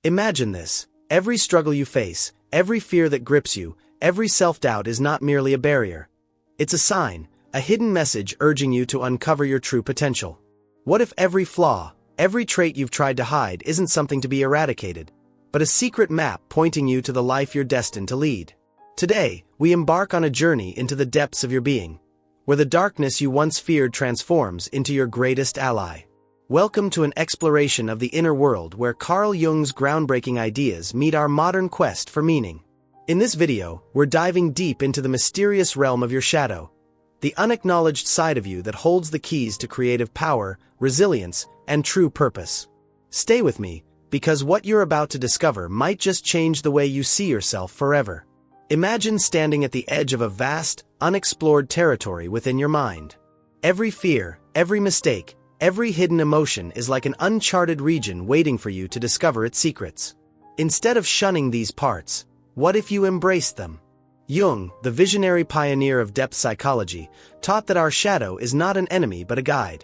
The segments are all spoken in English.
Imagine this. Every struggle you face, every fear that grips you, every self-doubt is not merely a barrier. It's a sign, a hidden message urging you to uncover your true potential. What if every flaw, every trait you've tried to hide isn't something to be eradicated, but a secret map pointing you to the life you're destined to lead? Today, we embark on a journey into the depths of your being, where the darkness you once feared transforms into your greatest ally. Welcome to an exploration of the inner world where Carl Jung's groundbreaking ideas meet our modern quest for meaning. In this video, we're diving deep into the mysterious realm of your shadow, the unacknowledged side of you that holds the keys to creative power, resilience, and true purpose. Stay with me, because what you're about to discover might just change the way you see yourself forever. Imagine standing at the edge of a vast, unexplored territory within your mind. Every fear, every mistake, every hidden emotion is like an uncharted region waiting for you to discover its secrets. Instead of shunning these parts, what if you embraced them? Jung, the visionary pioneer of depth psychology, taught that our shadow is not an enemy but a guide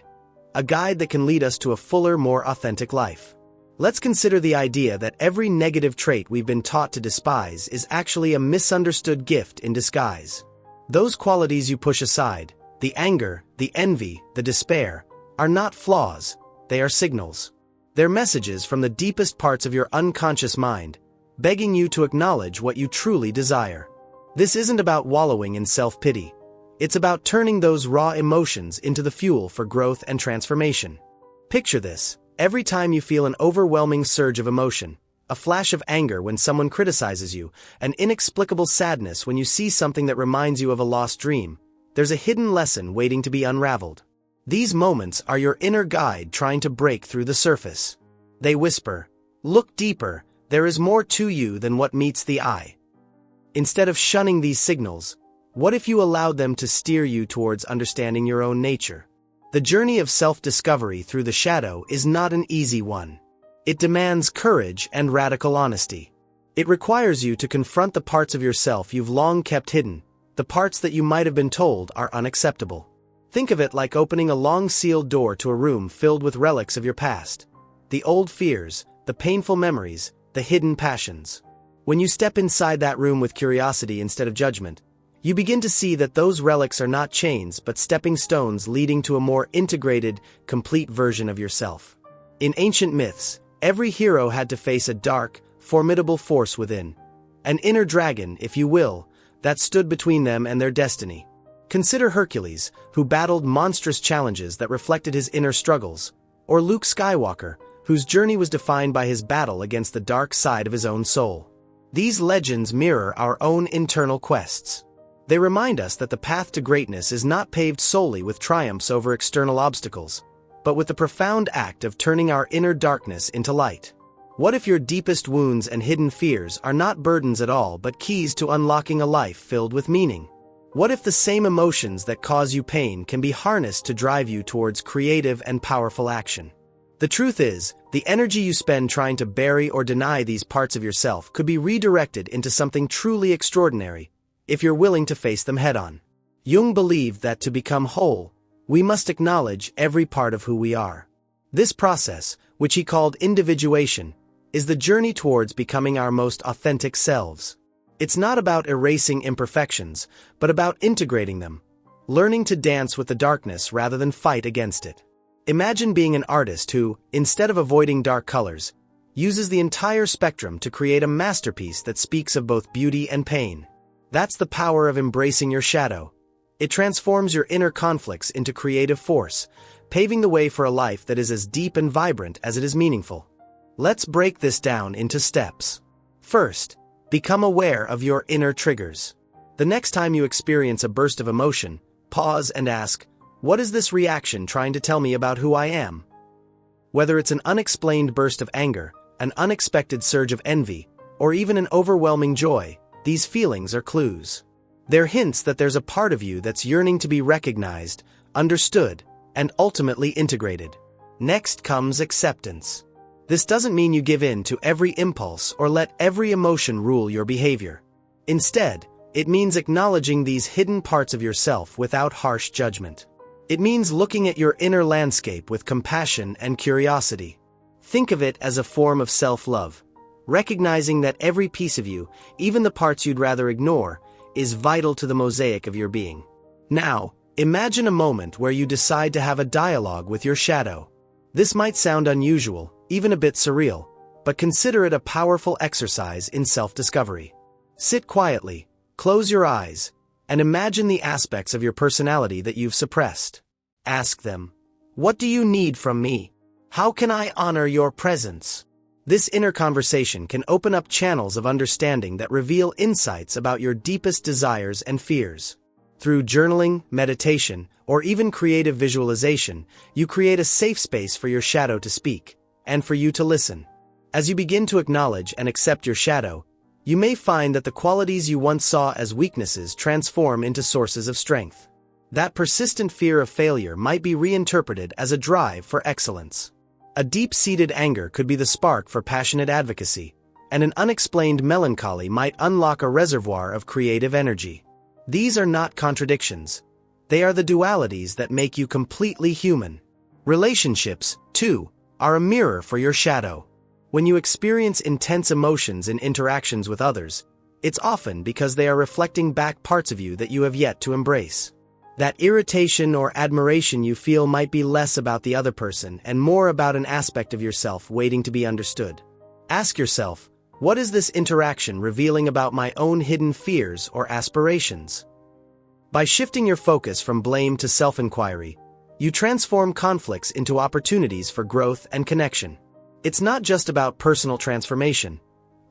that can lead us to a fuller, more authentic life. Let's consider the idea that every negative trait we've been taught to despise is actually a misunderstood gift in disguise. Those qualities you push aside, the anger, the envy, the despair, are not flaws, they are signals. They're messages from the deepest parts of your unconscious mind, begging you to acknowledge what you truly desire. This isn't about wallowing in self-pity. It's about turning those raw emotions into the fuel for growth and transformation. Picture this. Every time you feel an overwhelming surge of emotion, a flash of anger when someone criticizes you, an inexplicable sadness when you see something that reminds you of a lost dream, there's a hidden lesson waiting to be unraveled. These moments are your inner guide trying to break through the surface. They whisper, "Look deeper, there is more to you than what meets the eye." Instead of shunning these signals, what if you allowed them to steer you towards understanding your own nature? The journey of self-discovery through the shadow is not an easy one. It demands courage and radical honesty. It requires you to confront the parts of yourself you've long kept hidden, the parts that you might have been told are unacceptable. Think of it like opening a long sealed door to a room filled with relics of your past. The old fears, the painful memories, the hidden passions. When you step inside that room with curiosity instead of judgment, you begin to see that those relics are not chains but stepping stones leading to a more integrated, complete version of yourself. In ancient myths, every hero had to face a dark, formidable force within. An inner dragon, if you will, that stood between them and their destiny. Consider Hercules, who battled monstrous challenges that reflected his inner struggles, or Luke Skywalker, whose journey was defined by his battle against the dark side of his own soul. These legends mirror our own internal quests. They remind us that the path to greatness is not paved solely with triumphs over external obstacles, but with the profound act of turning our inner darkness into light. What if your deepest wounds and hidden fears are not burdens at all but keys to unlocking a life filled with meaning? What if the same emotions that cause you pain can be harnessed to drive you towards creative and powerful action? The truth is, the energy you spend trying to bury or deny these parts of yourself could be redirected into something truly extraordinary, if you're willing to face them head-on. Jung believed that to become whole, we must acknowledge every part of who we are. This process, which he called individuation, is the journey towards becoming our most authentic selves. It's not about erasing imperfections, but about integrating them, learning to dance with the darkness rather than fight against it. Imagine being an artist who, instead of avoiding dark colors, uses the entire spectrum to create a masterpiece that speaks of both beauty and pain. That's the power of embracing your shadow. It transforms your inner conflicts into creative force, paving the way for a life that is as deep and vibrant as it is meaningful. Let's break this down into steps. First, become aware of your inner triggers. The next time you experience a burst of emotion, pause and ask, what is this reaction trying to tell me about who I am? Whether it's an unexplained burst of anger, an unexpected surge of envy, or even an overwhelming joy, these feelings are clues. They're hints that there's a part of you that's yearning to be recognized, understood, and ultimately integrated. Next comes acceptance. This doesn't mean you give in to every impulse or let every emotion rule your behavior. Instead, it means acknowledging these hidden parts of yourself without harsh judgment. It means looking at your inner landscape with compassion and curiosity. Think of it as a form of self-love, recognizing that every piece of you, even the parts you'd rather ignore, is vital to the mosaic of your being. Now, imagine a moment where you decide to have a dialogue with your shadow. This might sound unusual, even a bit surreal, but consider it a powerful exercise in self-discovery. Sit quietly, close your eyes, and imagine the aspects of your personality that you've suppressed. Ask them, "What do you need from me? How can I honor your presence?" This inner conversation can open up channels of understanding that reveal insights about your deepest desires and fears. Through journaling, meditation, or even creative visualization, you create a safe space for your shadow to speak, and for you to listen. As you begin to acknowledge and accept your shadow, you may find that the qualities you once saw as weaknesses transform into sources of strength. That persistent fear of failure might be reinterpreted as a drive for excellence. A deep-seated anger could be the spark for passionate advocacy, and an unexplained melancholy might unlock a reservoir of creative energy. These are not contradictions. They are the dualities that make you completely human. Relationships, too, are a mirror for your shadow. When you experience intense emotions in interactions with others, it's often because they are reflecting back parts of you that you have yet to embrace. That irritation or admiration you feel might be less about the other person and more about an aspect of yourself waiting to be understood. Ask yourself, what is this interaction revealing about my own hidden fears or aspirations? By shifting your focus from blame to self-inquiry, you transform conflicts into opportunities for growth and connection. It's not just about personal transformation.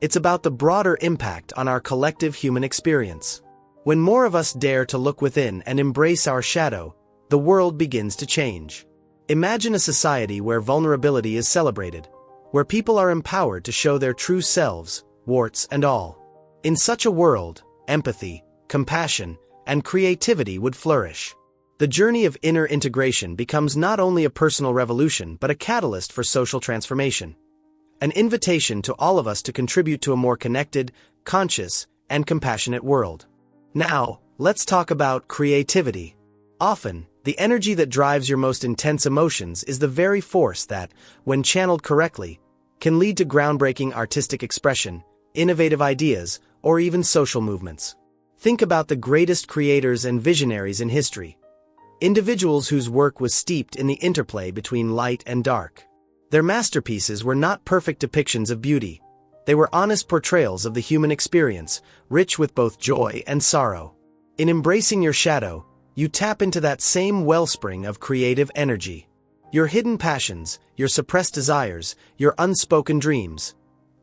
It's about the broader impact on our collective human experience. When more of us dare to look within and embrace our shadow, the world begins to change. Imagine a society where vulnerability is celebrated, where people are empowered to show their true selves, warts and all. In such a world, empathy, compassion, and creativity would flourish. The journey of inner integration becomes not only a personal revolution but a catalyst for social transformation. An invitation to all of us to contribute to a more connected, conscious, and compassionate world. Now, let's talk about creativity. Often, the energy that drives your most intense emotions is the very force that, when channeled correctly, can lead to groundbreaking artistic expression, innovative ideas, or even social movements. Think about the greatest creators and visionaries in history. Individuals whose work was steeped in the interplay between light and dark. Their masterpieces were not perfect depictions of beauty. They were honest portrayals of the human experience, rich with both joy and sorrow. In embracing your shadow, you tap into that same wellspring of creative energy. Your hidden passions, your suppressed desires, your unspoken dreams.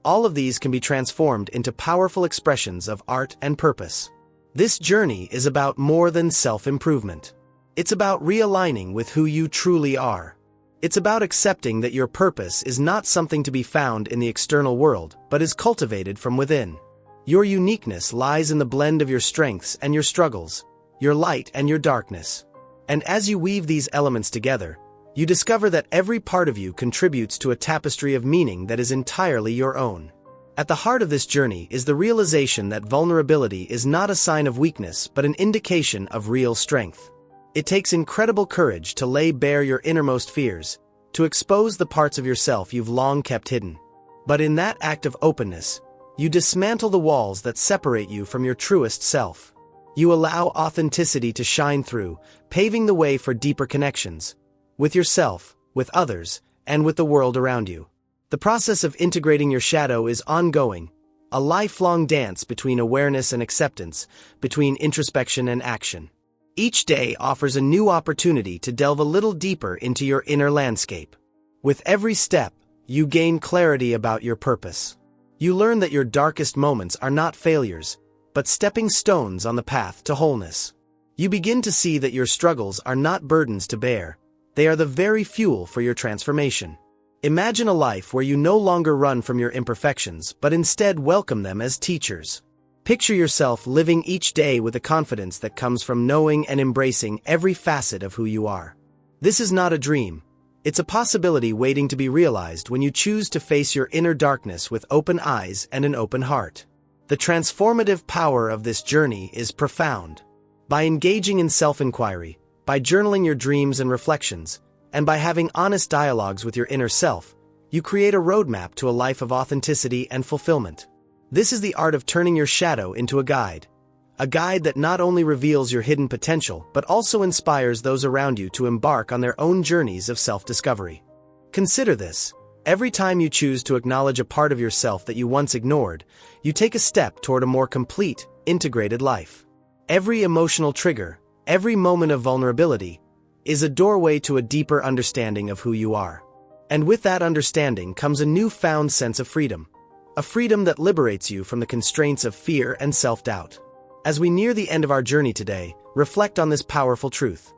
All of these can be transformed into powerful expressions of art and purpose. This journey is about more than self-improvement. It's about realigning with who you truly are. It's about accepting that your purpose is not something to be found in the external world, but is cultivated from within. Your uniqueness lies in the blend of your strengths and your struggles, your light and your darkness. And as you weave these elements together, you discover that every part of you contributes to a tapestry of meaning that is entirely your own. At the heart of this journey is the realization that vulnerability is not a sign of weakness but an indication of real strength. It takes incredible courage to lay bare your innermost fears, to expose the parts of yourself you've long kept hidden. But in that act of openness, you dismantle the walls that separate you from your truest self. You allow authenticity to shine through, paving the way for deeper connections, with yourself, with others, and with the world around you. The process of integrating your shadow is ongoing, a lifelong dance between awareness and acceptance, between introspection and action. Each day offers a new opportunity to delve a little deeper into your inner landscape. With every step, you gain clarity about your purpose. You learn that your darkest moments are not failures, but stepping stones on the path to wholeness. You begin to see that your struggles are not burdens to bear, they are the very fuel for your transformation. Imagine a life where you no longer run from your imperfections but instead welcome them as teachers. Picture yourself living each day with a confidence that comes from knowing and embracing every facet of who you are. This is not a dream. It's a possibility waiting to be realized when you choose to face your inner darkness with open eyes and an open heart. The transformative power of this journey is profound. By engaging in self-inquiry, by journaling your dreams and reflections, and by having honest dialogues with your inner self, You create a roadmap to a life of authenticity and fulfillment. This is the art of turning your shadow into a guide that not only reveals your hidden potential but also inspires those around you to embark on their own journeys of self-discovery. Consider this. Every time you choose to acknowledge a part of yourself that you once ignored, you take a step toward a more complete, integrated life. Every emotional trigger, every moment of vulnerability, is a doorway to a deeper understanding of who you are. And with that understanding comes a newfound sense of freedom. A freedom that liberates you from the constraints of fear and self-doubt. As we near the end of our journey today, reflect on this powerful truth.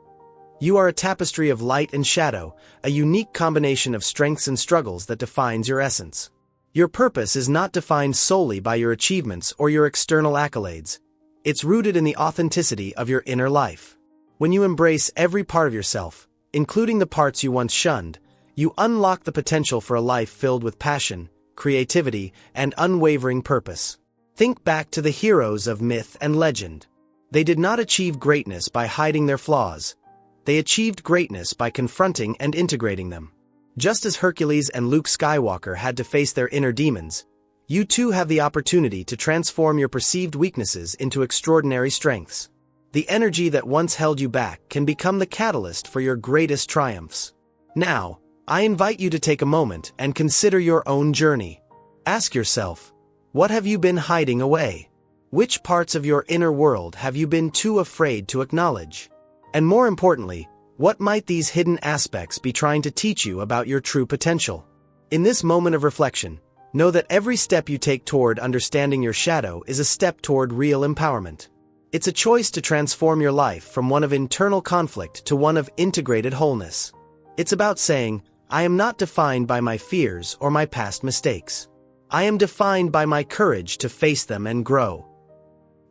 You are a tapestry of light and shadow, a unique combination of strengths and struggles that defines your essence. Your purpose is not defined solely by your achievements or your external accolades. It's rooted in the authenticity of your inner life. When you embrace every part of yourself, including the parts you once shunned, you unlock the potential for a life filled with passion, creativity, and unwavering purpose. Think back to the heroes of myth and legend. They did not achieve greatness by hiding their flaws. They achieved greatness by confronting and integrating them. Just as Hercules and Luke Skywalker had to face their inner demons, you too have the opportunity to transform your perceived weaknesses into extraordinary strengths. The energy that once held you back can become the catalyst for your greatest triumphs. Now, I invite you to take a moment and consider your own journey. Ask yourself, what have you been hiding away? Which parts of your inner world have you been too afraid to acknowledge? And more importantly, what might these hidden aspects be trying to teach you about your true potential? In this moment of reflection, know that every step you take toward understanding your shadow is a step toward real empowerment. It's a choice to transform your life from one of internal conflict to one of integrated wholeness. It's about saying, I am not defined by my fears or my past mistakes. I am defined by my courage to face them and grow.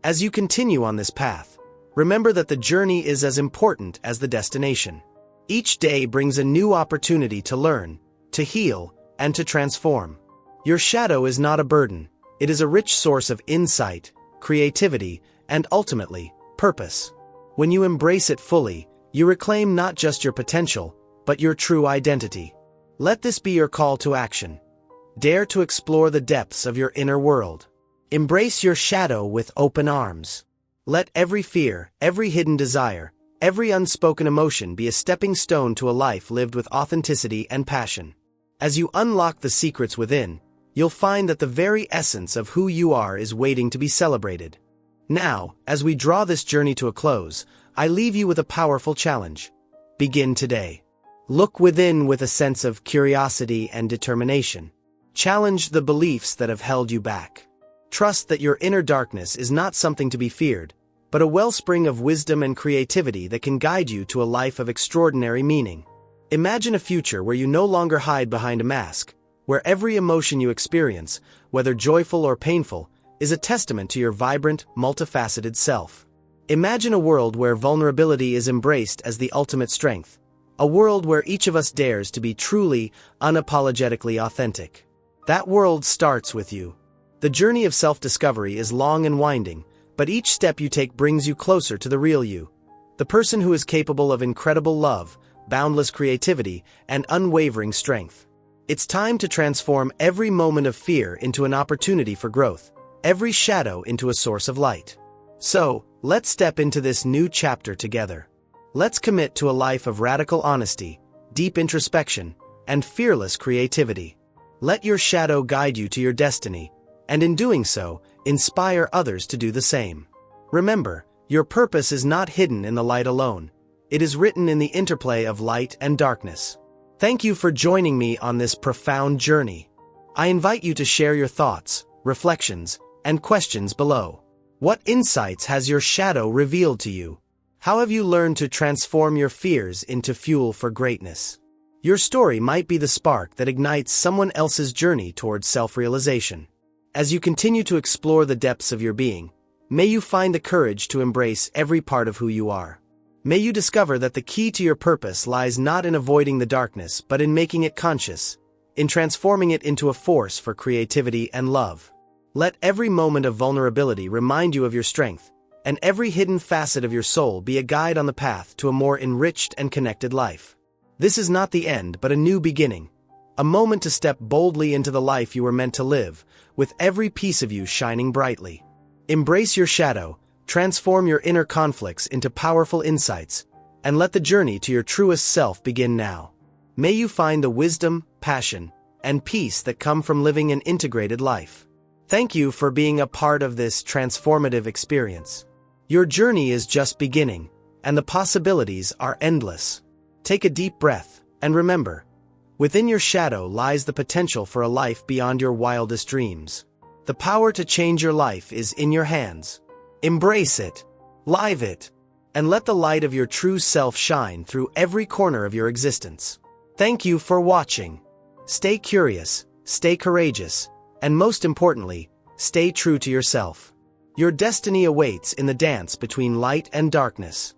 As you continue on this path, remember that the journey is as important as the destination. Each day brings a new opportunity to learn, to heal, and to transform. Your shadow is not a burden. It is a rich source of insight, creativity, and ultimately, purpose. When you embrace it fully, you reclaim not just your potential, but your true identity. Let this be your call to action. Dare to explore the depths of your inner world. Embrace your shadow with open arms. Let every fear, every hidden desire, every unspoken emotion be a stepping stone to a life lived with authenticity and passion. As you unlock the secrets within, you'll find that the very essence of who you are is waiting to be celebrated. Now, as we draw this journey to a close, I leave you with a powerful challenge. Begin today. Look within with a sense of curiosity and determination. Challenge the beliefs that have held you back. Trust that your inner darkness is not something to be feared, but a wellspring of wisdom and creativity that can guide you to a life of extraordinary meaning. Imagine a future where you no longer hide behind a mask, where every emotion you experience, whether joyful or painful, is a testament to your vibrant, multifaceted self. Imagine a world where vulnerability is embraced as the ultimate strength. A world where each of us dares to be truly, unapologetically authentic. That world starts with you. The journey of self-discovery is long and winding, but each step you take brings you closer to the real you. The person who is capable of incredible love, boundless creativity, and unwavering strength. It's time to transform every moment of fear into an opportunity for growth, every shadow into a source of light. So, let's step into this new chapter together. Let's commit to a life of radical honesty, deep introspection, and fearless creativity. Let your shadow guide you to your destiny, and in doing so, inspire others to do the same. Remember, your purpose is not hidden in the light alone. It is written in the interplay of light and darkness. Thank you for joining me on this profound journey. I invite you to share your thoughts, reflections, and questions below. What insights has your shadow revealed to you? How have you learned to transform your fears into fuel for greatness? Your story might be the spark that ignites someone else's journey towards self-realization. As you continue to explore the depths of your being, may you find the courage to embrace every part of who you are. May you discover that the key to your purpose lies not in avoiding the darkness but in making it conscious, in transforming it into a force for creativity and love. Let every moment of vulnerability remind you of your strength, and every hidden facet of your soul be a guide on the path to a more enriched and connected life. This is not the end but a new beginning, A moment to step boldly into the life you were meant to live, with every piece of you shining brightly. Embrace your shadow, transform your inner conflicts into powerful insights, and let the journey to your truest self begin now. May you find the wisdom, passion, and peace that come from living an integrated life. Thank you for being a part of this transformative experience. Your journey is just beginning, and the possibilities are endless. Take a deep breath, and remember, within your shadow lies the potential for a life beyond your wildest dreams. The power to change your life is in your hands. Embrace it, live it, and let the light of your true self shine through every corner of your existence. Thank you for watching. Stay curious, stay courageous, and most importantly, stay true to yourself. Your destiny awaits in the dance between light and darkness.